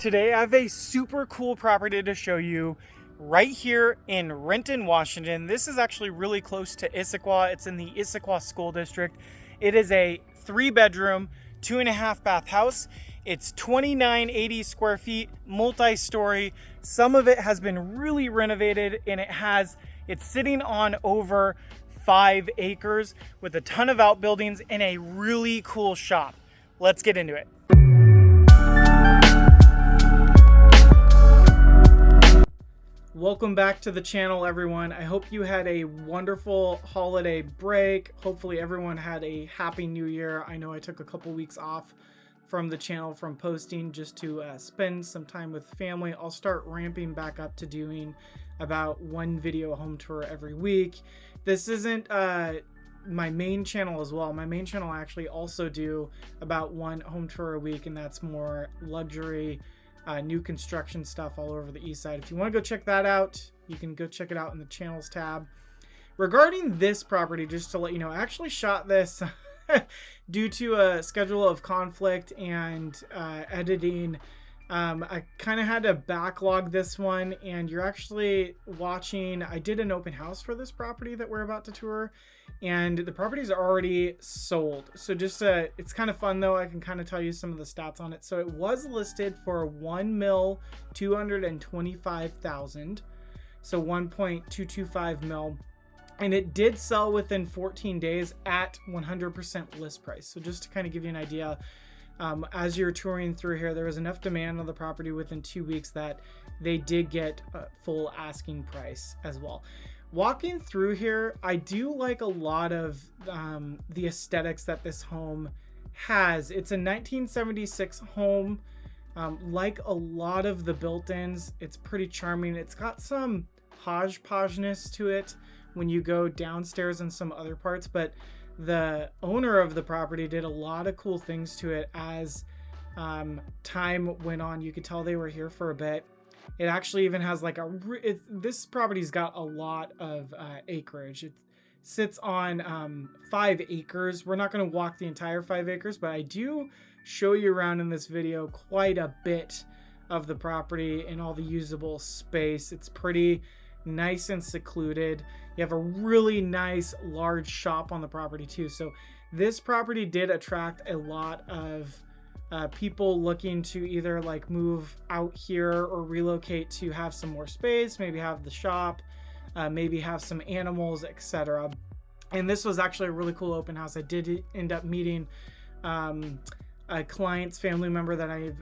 Today I have a super cool property to show you right here in Renton, Washington. This is actually really close to Issaquah. It's in the Issaquah School District. It is a 3-bedroom, 2.5 bath house. It's 2980 square feet, multi-story. Some of it has been really renovated, and it's sitting on over 5 acres with a ton of outbuildings and a really cool shop. Let's get into it. Welcome back to the channel, everyone. I hope you had a wonderful holiday break. Hopefully everyone had a happy new year. I know I took a couple weeks off from the channel from posting just to spend some time with family. I'll start ramping back up to doing about 1 video home tour every week. This isn't my main channel as well. My main channel I actually also do about 1 home tour a week, and that's more luxury new construction stuff all over the east side. If you want to go check that out, you can go check it out in the channels tab. Regarding this property, just to let you know, I actually shot this due to a schedule of conflict and editing. I kind of had to backlog this one, and you're actually watching. I did an open house for this property that we're about to tour, and the property's already sold. So just it's kind of fun though. I can kind of tell you some of the stats on it. So it was listed for $1,225,000, so 1.225 mil, and it did sell within 14 days at 100% list price. So just to kind of give you an idea, as you're touring through here, there was enough demand on the property within 2 weeks that they did get a full asking price as well. Walking through here, I do like a lot of the aesthetics that this home has. It's a 1976 home. Like a lot of the built-ins, it's pretty charming. It's got some hodgepodgeness to it when you go downstairs in some other parts, but the owner of the property did a lot of cool things to it as time went on. You could tell they were here for a bit. It actually even has like this property's got a lot of acreage. It sits on 5 acres. We're not going to walk the entire 5 acres, but I do show you around in this video quite a bit of the property and all the usable space. It's pretty nice and secluded. You have a really nice large shop on the property too. So this property did attract a lot of people looking to either like move out here or relocate to have some more space, maybe have the shop, maybe have some animals, etc. And this was actually a really cool open house. I did end up meeting a client's family member that I'm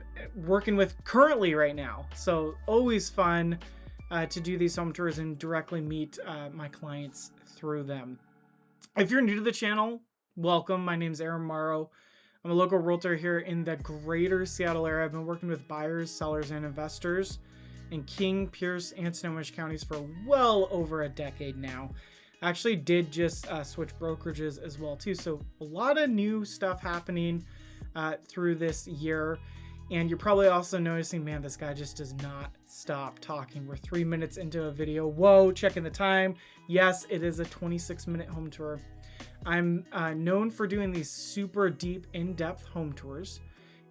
working with currently right now. So always fun to do these home tours and directly meet my clients through them. If you're new to the channel, welcome. My name's Aaron Morrow. I'm a local realtor here in the greater Seattle area. I've been working with buyers, sellers, and investors in King, Pierce, and Snohomish counties for well over a decade now. I actually did just switch brokerages as well too. So a lot of new stuff happening through this year. And you're probably also noticing, man, this guy just does not stop talking. We're 3 minutes into a video. Whoa, checking the time. Yes, it is a 26-minute home tour. I'm known for doing these super deep, in-depth home tours.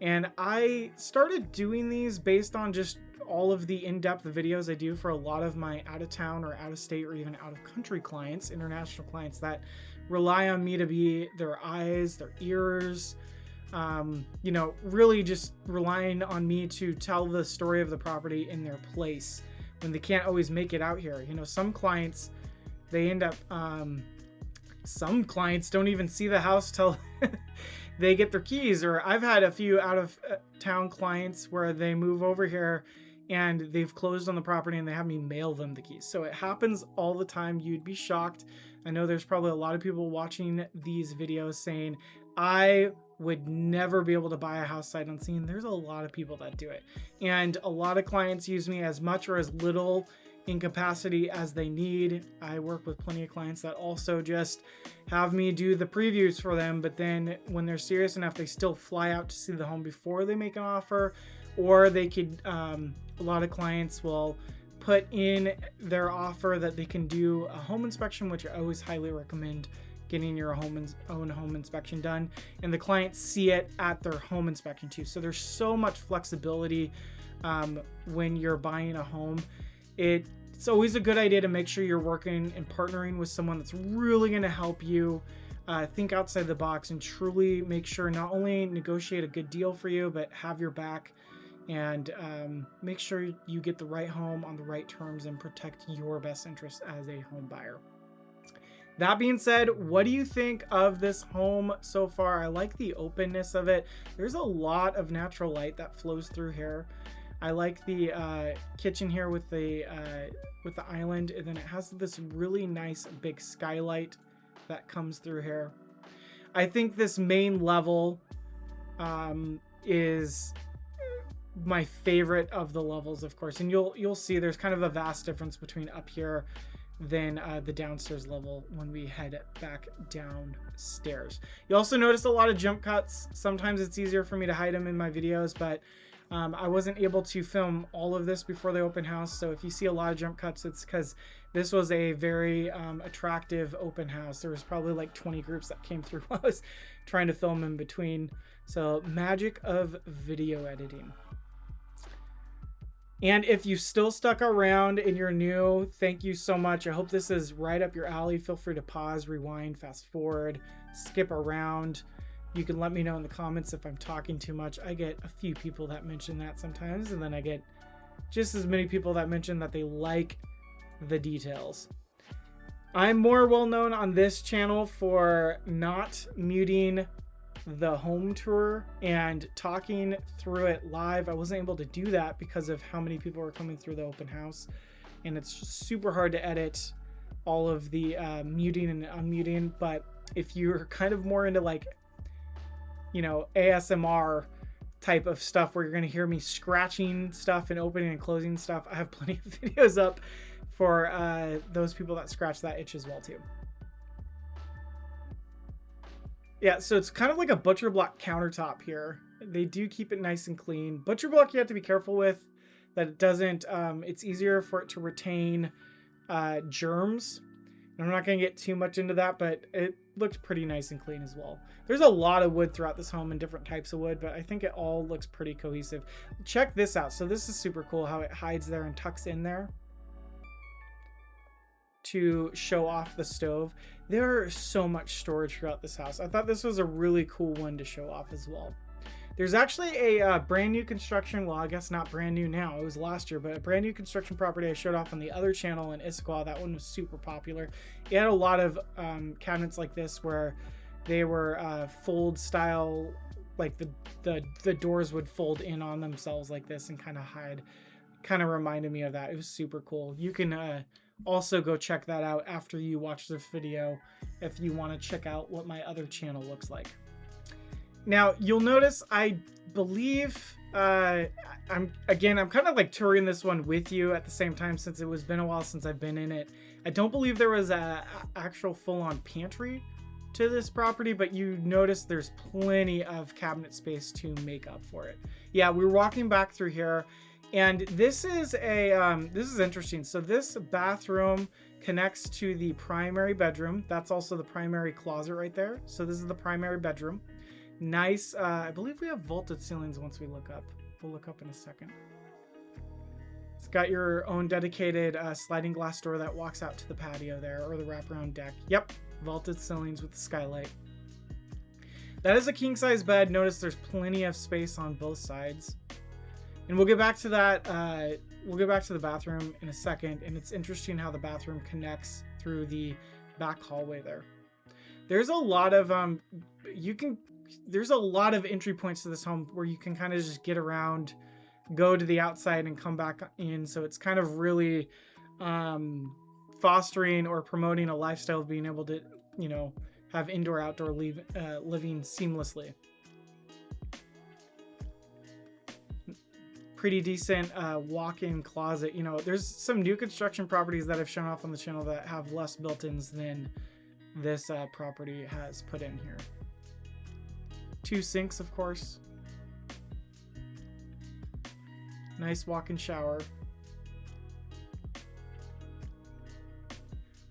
And I started doing these based on just all of the in-depth videos I do for a lot of my out-of-town or out-of-state or even out-of-country clients, international clients that rely on me to be their eyes, their ears, really just relying on me to tell the story of the property in their place when they can't always make it out here. Some clients, they end up, some clients don't even see the house till they get their keys. Or I've had a few out of town clients where they move over here and they've closed on the property and they have me mail them the keys. So it happens all the time. You'd be shocked. I know there's probably a lot of people watching these videos saying, I would never be able to buy a house sight unseen. There's a lot of people that do it. And a lot of clients use me as much or as little in capacity as they need. I work with plenty of clients that also just have me do the previews for them, but then when they're serious enough, they still fly out to see the home before they make an offer. Or they could, a lot of clients will put in their offer that they can do a home inspection, which I always highly recommend getting your own home inspection done, and the clients see it at their home inspection too. So there's so much flexibility when you're buying a home. It's always a good idea to make sure you're working and partnering with someone that's really going to help you think outside the box and truly make sure not only negotiate a good deal for you, but have your back and make sure you get the right home on the right terms and protect your best interests as a home buyer. That being said, what do you think of this home so far? I like the openness of it. There's a lot of natural light that flows through here. I like the kitchen here with the island, and then it has this really nice big skylight that comes through here. I think this main level is my favorite of the levels, of course, and you'll see there's kind of a vast difference between up here than the downstairs level when we head back downstairs. You also notice a lot of jump cuts. Sometimes it's easier for me to hide them in my videos, but I wasn't able to film all of this before the open house, so if you see a lot of jump cuts, it's because this was a very attractive open house. There was probably like 20 groups that came through while I was trying to film in between. So magic of video editing. And if you still stuck around and you're new, thank you so much. I hope this is right up your alley. Feel free to pause, rewind, fast forward, skip around. You can let me know in the comments if I'm talking too much. I get a few people that mention that sometimes, and then I get just as many people that mention that they like the details. I'm more well known on this channel for not muting the home tour and talking through it live. I wasn't able to do that because of how many people were coming through the open house, and it's super hard to edit all of the muting and unmuting. But if you're kind of more into like, you know, ASMR type of stuff where you're going to hear me scratching stuff and opening and closing stuff, I have plenty of videos up for those people that scratch that itch as well too. Yeah, so it's kind of like a butcher block countertop here. They do keep it nice and clean. Butcher block you have to be careful with that it doesn't, it's easier for it to retain germs. And I'm not going to get too much into that, but it looked pretty nice and clean as well. There's a lot of wood throughout this home and different types of wood, but I think it all looks pretty cohesive. Check this out. So this is super cool how it hides there and tucks in there to show off the stove. There's so much storage throughout this house. I thought this was a really cool one to show off as well. There's actually a brand new construction, well, I guess not brand new now, it was last year, but a brand new construction property I showed off on the other channel in Issaquah. That one was super popular. It had a lot of cabinets like this where they were fold style, like the doors would fold in on themselves like this and kind of hide. Kind of reminded me of that. It was super cool. You can also go check that out after you watch this video if you want to check out what my other channel looks like. Now you'll notice I believe I'm kind of like touring this one with you at the same time since it was been a while since I've been in it. I don't believe there was a actual full-on pantry to this property, but you notice there's plenty of cabinet space to make up for it. Yeah, we're walking back through here, and this is a this is interesting. So this bathroom connects to the primary bedroom. That's also the primary closet right there. So this is the primary bedroom. Nice. I believe we have vaulted ceilings once we look up. We'll look up in a second. It's got your own dedicated sliding glass door that walks out to the patio there, or the wraparound deck. Yep, vaulted ceilings with the skylight. That is a king size bed. Notice there's plenty of space on both sides. And we'll get back to that. We'll get back to the bathroom in a second. And it's interesting how the bathroom connects through the back hallway there. There's a lot of there's a lot of entry points to this home where you can kind of just get around, go to the outside and come back in. So it's kind of really fostering or promoting a lifestyle of being able to, you know, have indoor outdoor living seamlessly. Pretty decent walk-in closet. You know, there's some new construction properties that I've shown off on the channel that have less built-ins than this property has put in here. 2 sinks, of course. Nice walk-in shower.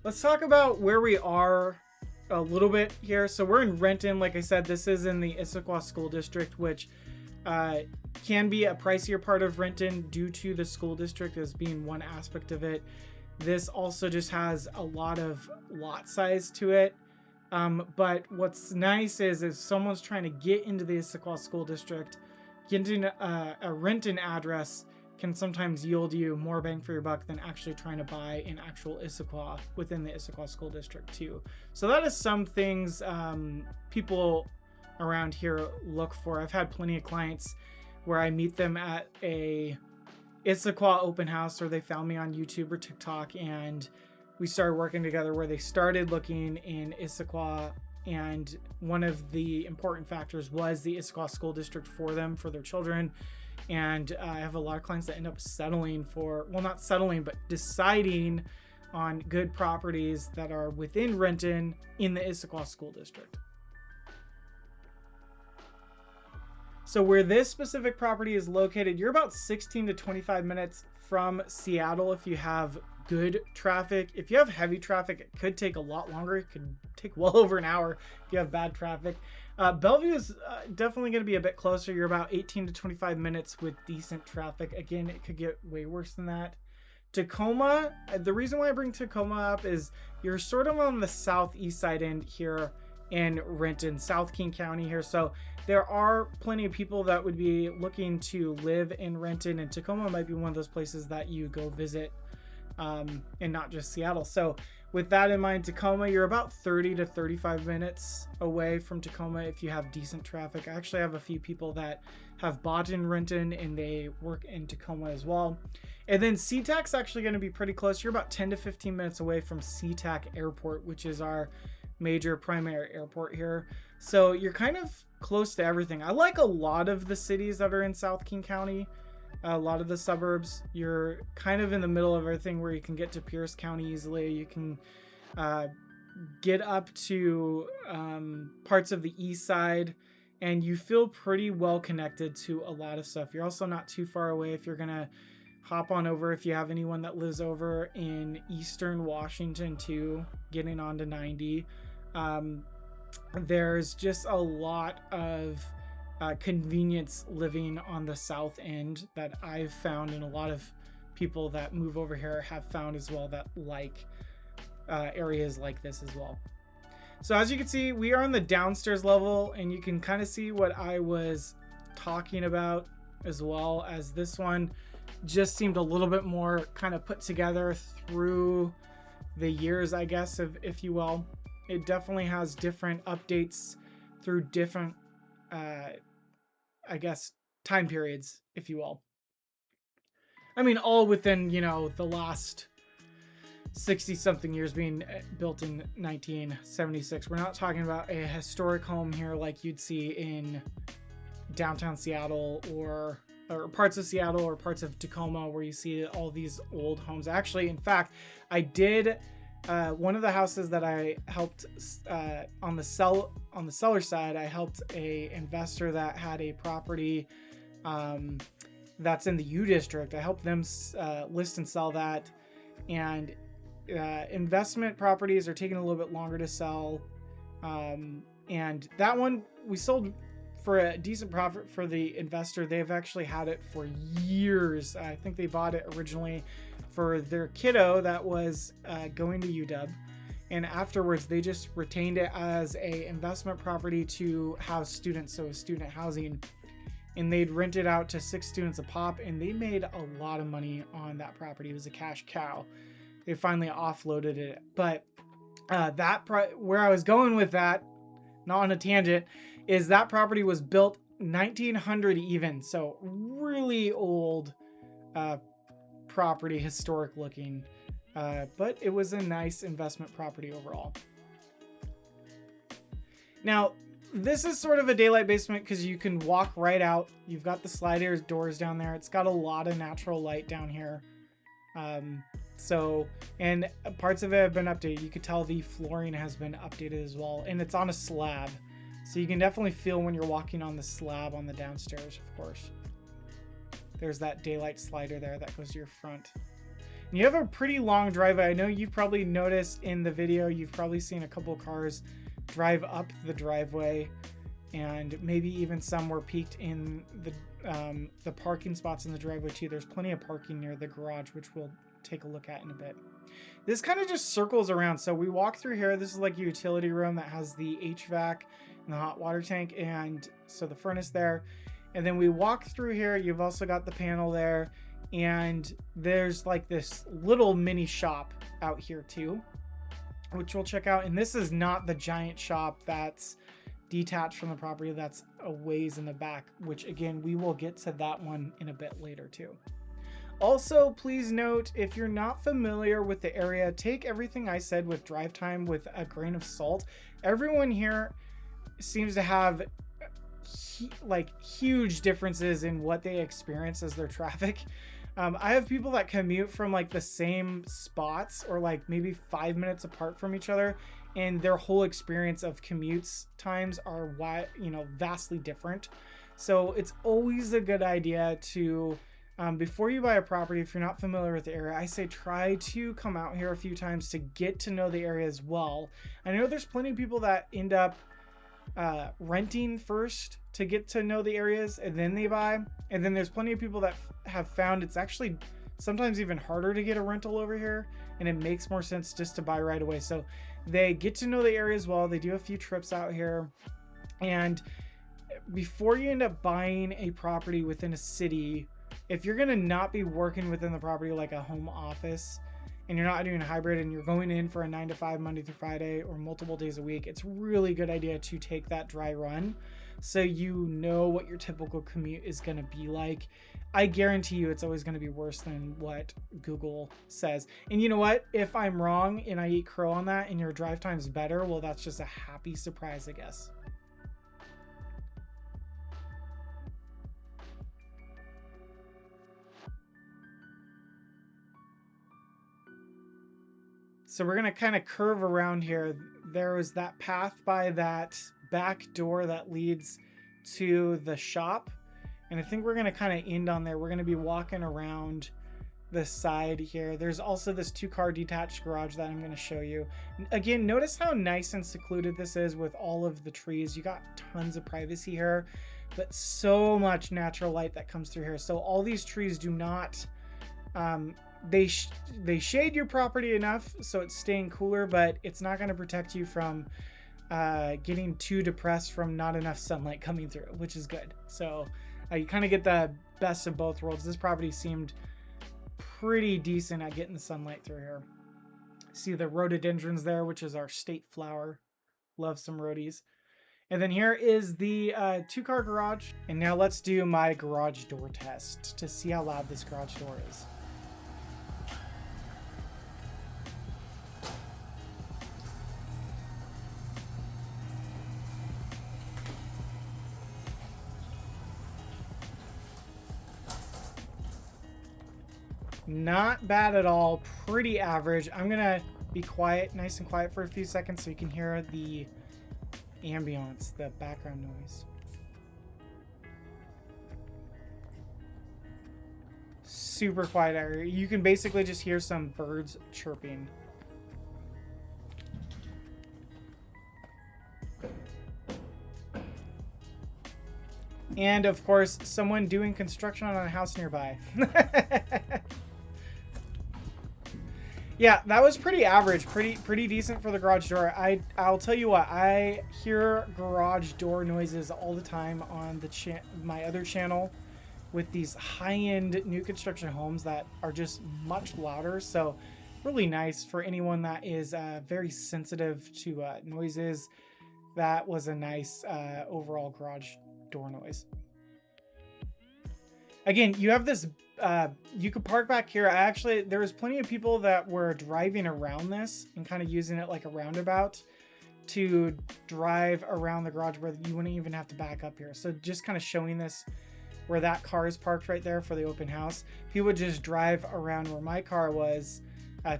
Let's talk about where we are a little bit here. So we're in Renton. Like I said, this is in the Issaquah School District, which can be a pricier part of Renton due to the school district as being one aspect of it. This also just has a lot of lot size to it. But what's nice is if someone's trying to get into the Issaquah School District, getting a Renton address can sometimes yield you more bang for your buck than actually trying to buy an actual Issaquah within the Issaquah School District too. So that is some things people around here look for. I've had plenty of clients where I meet them at a Issaquah open house, or they found me on YouTube or TikTok, and we started working together where they started looking in Issaquah, and one of the important factors was the Issaquah School District for them, for their children. And I have a lot of clients that end up settling for, well, not settling, but deciding on good properties that are within Renton in the Issaquah School District. So where this specific property is located, you're about 16 to 25 minutes from Seattle if you have good traffic. If you have heavy traffic, it could take a lot longer. It could take well over an hour if you have bad traffic. Bellevue is definitely going to be a bit closer. You're about 18 to 25 minutes with decent traffic. Again, it could get way worse than that. Tacoma, the reason why I bring Tacoma up is you're sort of on the southeast side end here in Renton, South King County here. So there are plenty of people that would be looking to live in Renton, and Tacoma might be one of those places that you go visit, and not just Seattle. So with that in mind, Tacoma, you're about 30 to 35 minutes away from Tacoma if you have decent traffic. I actually have a few people that have bought in Renton and they work in Tacoma as well. And then SeaTac's actually going to be pretty close. You're about 10 to 15 minutes away from SeaTac Airport, which is our major primary airport here. So you're kind of close to everything. I like a lot of the cities that are in South King County. A lot of the suburbs, you're kind of in the middle of everything where you can get to Pierce County easily. You can get up to parts of the east side, and you feel pretty well connected to a lot of stuff. You're also not too far away if you're going to hop on over, if you have anyone that lives over in eastern Washington too, getting onto 90. There's just a lot of convenience living on the south end that I've found, and a lot of people that move over here have found as well, that like areas like this as well. So as you can see, we are on the downstairs level, and you can kind of see what I was talking about, as well as this one just seemed a little bit more kind of put together through the years, I guess, if you will. It definitely has different updates through different I guess time periods, if you will. I mean, all within, the last 60 something years, being built in 1976. We're not talking about a historic home here like you'd see in downtown Seattle or parts of Seattle or parts of Tacoma, where you see all these old homes. Actually, in fact, I did one of the houses that I helped on the seller side. I helped a investor that had a property that's in the U district. I helped them list and sell that, and investment properties are taking a little bit longer to sell, and that one we sold for a decent profit for the investor. They've actually had it for years. I think they bought it originally for their kiddo that was going to UW, and afterwards they just retained it as a investment property to house students, so student housing, and they'd rent it out to 6 students a pop, and they made a lot of money on that property. It was a cash cow. They finally offloaded it, but where I was going with that, not on a tangent, is that property was built 1900 even, so really old property, historic looking, but it was a nice investment property overall. Now, this is sort of a daylight basement because you can walk right out. You've got the slider doors down there. It's got a lot of natural light down here. And parts of it have been updated. You could tell the flooring has been updated as well, and it's on a slab. So you can definitely feel when you're walking on the slab on the downstairs, of course. There's that daylight slider there that goes to your front. And you have a pretty long driveway. I know you've probably noticed in the video, you've probably seen a couple cars drive up the driveway, and maybe even some were peaked in the parking spots in the driveway too. There's plenty of parking near the garage, which we'll take a look at in a bit. This kind of just circles around. So we walk through here. This is like a utility room that has the HVAC and the hot water tank, and so the furnace there. And then we walk through here. You've also got the panel there, and there's like this little mini shop out here too, which we'll check out. And this is not the giant shop that's detached from the property. That's a ways in the back, which again, we will get to that one in a bit later too. Also, please note, if you're not familiar with the area, take everything I said with drive time with a grain of salt. Everyone here seems to have huge differences in what they experience as their traffic. I have people that commute from like the same spots or like maybe 5 minutes apart from each other, and their whole experience of commutes times are vastly different. So it's always a good idea to before you buy a property, if you're not familiar with the area, I say try to come out here a few times to get to know the area as well. I know there's plenty of people that end up renting first to get to know the areas and then they buy. And then there's plenty of people that have found it's actually sometimes even harder to get a rental over here, and it makes more sense just to buy right away. So they get to know the area as well. They do a few trips out here, and before you end up buying a property within a city, if you're going to not be working within the property like a home office, and you're not doing a hybrid and you're going in for a 9 to 5 Monday through Friday or multiple days a week, it's really good idea to take that dry run so you know what your typical commute is going to be like. I guarantee you it's always going to be worse than what Google says. And you know what? If I'm wrong and I eat crow on that and your drive time's better, well, that's just a happy surprise, I guess. So we're going to kind of curve around here. There was that path by that back door that leads to the shop. And I think we're going to kind of end on there. We're going to be walking around the side here. There's also this 2-car detached garage that I'm going to show you. Again, notice how nice and secluded this is with all of the trees. You got tons of privacy here, but so much natural light that comes through here. So all these trees do not... they shade your property enough so it's staying cooler, but it's not going to protect you from getting too depressed from not enough sunlight coming through, which is good. So you kind of get the best of both worlds. This property seemed pretty decent at getting the sunlight through here. See the rhododendrons there, which is our state flower. Love some rhodies. And then here is the 2-car garage. And now let's do my garage door test to see how loud this garage door is. Not bad at all. Pretty average. I'm gonna be quiet, nice and quiet for a few seconds so you can hear the ambience, the background noise. Super quiet area. You can basically just hear some birds chirping. And of course, someone doing construction on a house nearby. Yeah, that was pretty average, pretty decent for the garage door. I'll tell you what, I hear garage door noises all the time on the my other channel with these high-end new construction homes that are just much louder. So really nice for anyone that is very sensitive to noises. That was a nice overall garage door noise. Again, you have this you could park back here. There was plenty of people that were driving around this and kind of using it like a roundabout to drive around the garage where you wouldn't even have to back up here. So just kind of showing this where that car is parked right there for the open house. People would just drive around where my car was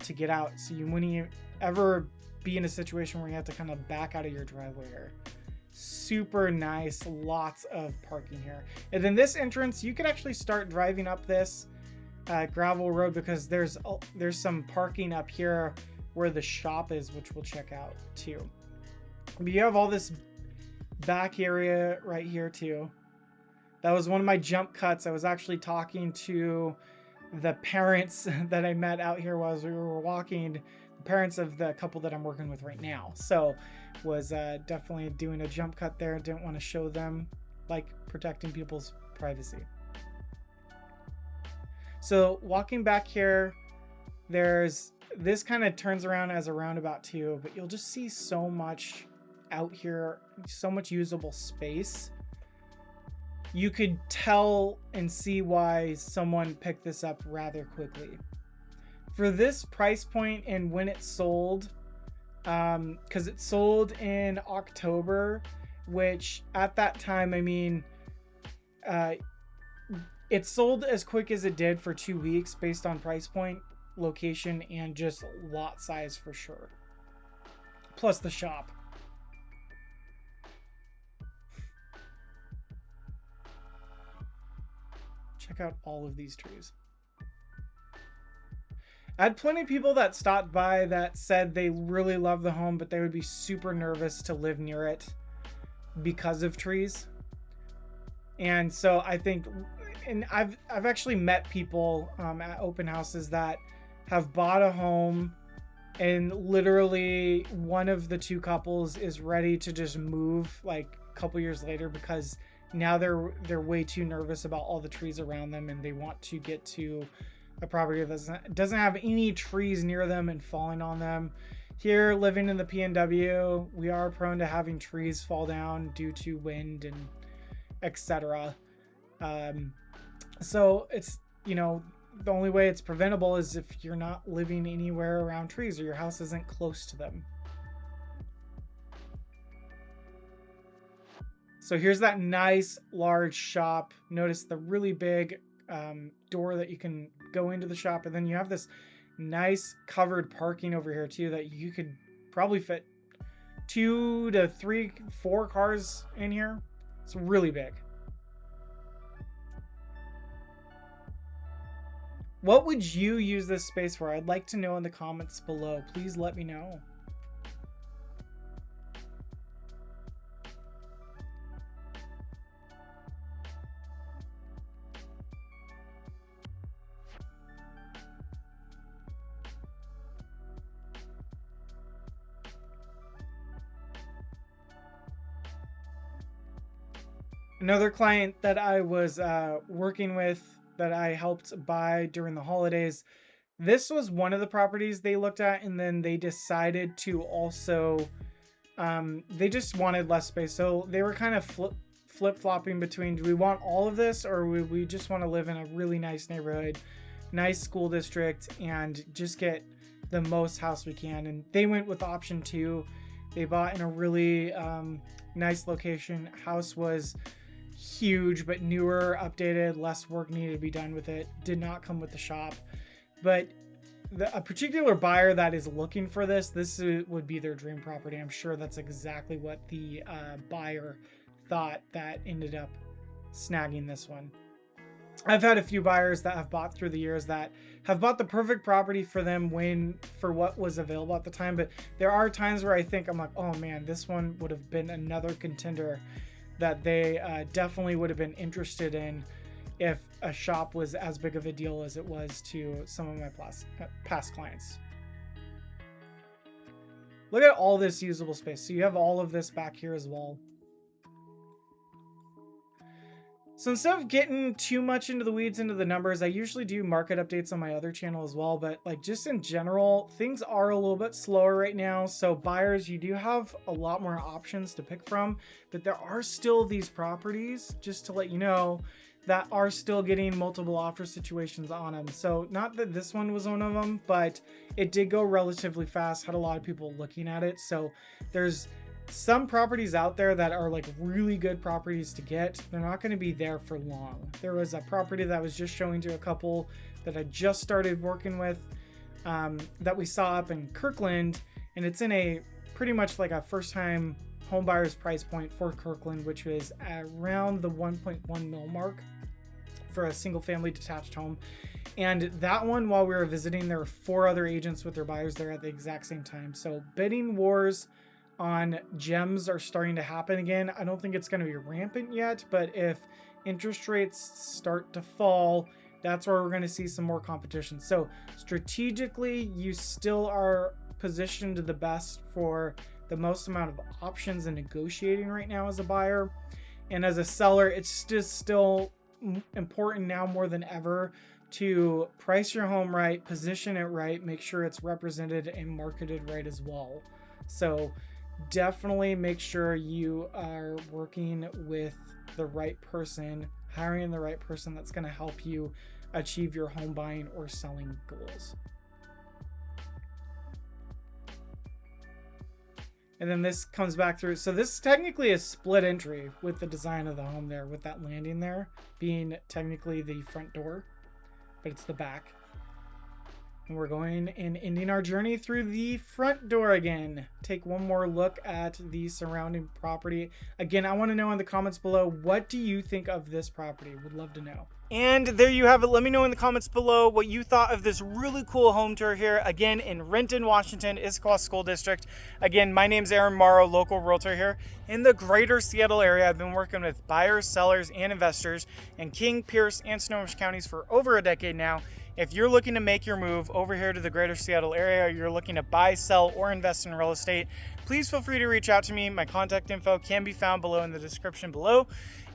to get out. So you wouldn't ever be in a situation where you have to kind of back out of your driveway here. Super nice, lots of parking here. And then this entrance, you could actually start driving up this gravel road because there's some parking up here where the shop is, which we'll check out too. But you have all this back area right here too. That was one of my jump cuts. I was actually talking to the parents that I met out here while we were walking, the parents of the couple that I'm working with right now. So was definitely doing a jump cut there. Didn't want to show them, like protecting people's privacy. So walking back here, there's this kind of turns around as a roundabout too, but you'll just see so much out here, so much usable space. You could tell and see why someone picked this up rather quickly. For this price point and when it sold, because it sold in October, which at that time, I mean, it sold as quick as it did for 2 weeks based on price point, location, and just lot size for sure. Plus the shop. Check out all of these trees. I had plenty of people that stopped by that said they really love the home, but they would be super nervous to live near it because of trees. And so I think, and I've actually met people at open houses that have bought a home and literally one of the two couples is ready to just move like a couple years later because now they're way too nervous about all the trees around them and they want to get to a property that doesn't have any trees near them and falling on them. Here, living in the PNW, we are prone to having trees fall down due to wind and etc. So it's, you know, the only way it's preventable is if you're not living anywhere around trees or your house isn't close to them. So here's that nice large shop. Notice the really big door that you can go into the shop, and then you have this nice covered parking over here too that you could probably fit 2 to 3, 4 cars in here. It's really big. What would you use this space for? I'd like to know in the comments below. Please let me know. Another client that I was working with that I helped buy during the holidays, this was one of the properties they looked at, and then they decided to also, they just wanted less space. So they were kind of flip-flopping between, do we want all of this or we just want to live in a really nice neighborhood, nice school district, and just get the most house we can. And they went with option 2. They bought in a really nice location. House was huge, but newer, updated, less work needed to be done with it. Did not come with the shop. But a particular buyer that is looking for this would be their dream property. I'm sure that's exactly what the buyer thought that ended up snagging this one. I've had a few buyers that have bought through the years that have bought the perfect property for them for what was available at the time. But there are times where I think I'm like, oh man, this one would have been another contender that they definitely would have been interested in if a shop was as big of a deal as it was to some of my past clients. Look at all this usable space. So you have all of this back here as well. So instead of getting too much into the weeds, into the numbers, I usually do market updates on my other channel as well. But like just in general, things are a little bit slower right now. So buyers, you do have a lot more options to pick from, but there are still these properties, just to let you know, that are still getting multiple offer situations on them. So not that this one was one of them, but it did go relatively fast, had a lot of people looking at it. So there's some properties out there that are like really good properties to get. They're not going to be there for long. There was a property that I was just showing to a couple that I just started working with that we saw up in Kirkland, and it's in a pretty much like a first time home buyer's price point for Kirkland, which was around the 1.1 mil mark for a single family detached home. And that one, while we were visiting, there were 4 other agents with their buyers there at the exact same time. So bidding wars on gems are starting to happen again. I don't think it's going to be rampant yet, but if interest rates start to fall, that's where we're going to see some more competition. So strategically, you still are positioned the best for the most amount of options and negotiating right now as a buyer. And as a seller, it's just still important now more than ever to price your home right, position it right, make sure it's represented and marketed right as well. So definitely make sure you are working with the right person, hiring the right person that's going to help you achieve your home buying or selling goals. And then this comes back through. So this is technically a split entry with the design of the home there, with that landing there being technically the front door, but it's the back. And we're going and ending our journey through the front door again. Take one more look at the surrounding property. Again, I want to know in the comments below, what do you think of this property? Would love to know. And there you have it. Let me know in the comments below what you thought of this really cool home tour here, again, in Renton, Washington, Issaquah School District. Again, my name's Aaron Morrow, local realtor here in the greater Seattle area. I've been working with buyers, sellers, and investors in King, Pierce, and Snohomish counties for over a decade now. If you're looking to make your move over here to the greater Seattle area, or you're looking to buy, sell, or invest in real estate, please feel free to reach out to me. My contact info can be found below in the description below.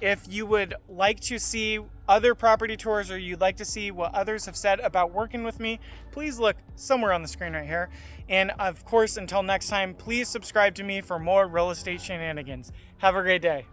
If you would like to see other property tours, or you'd like to see what others have said about working with me, please look somewhere on the screen right here. And of course, until next time, please subscribe to me for more real estate shenanigans. Have a great day.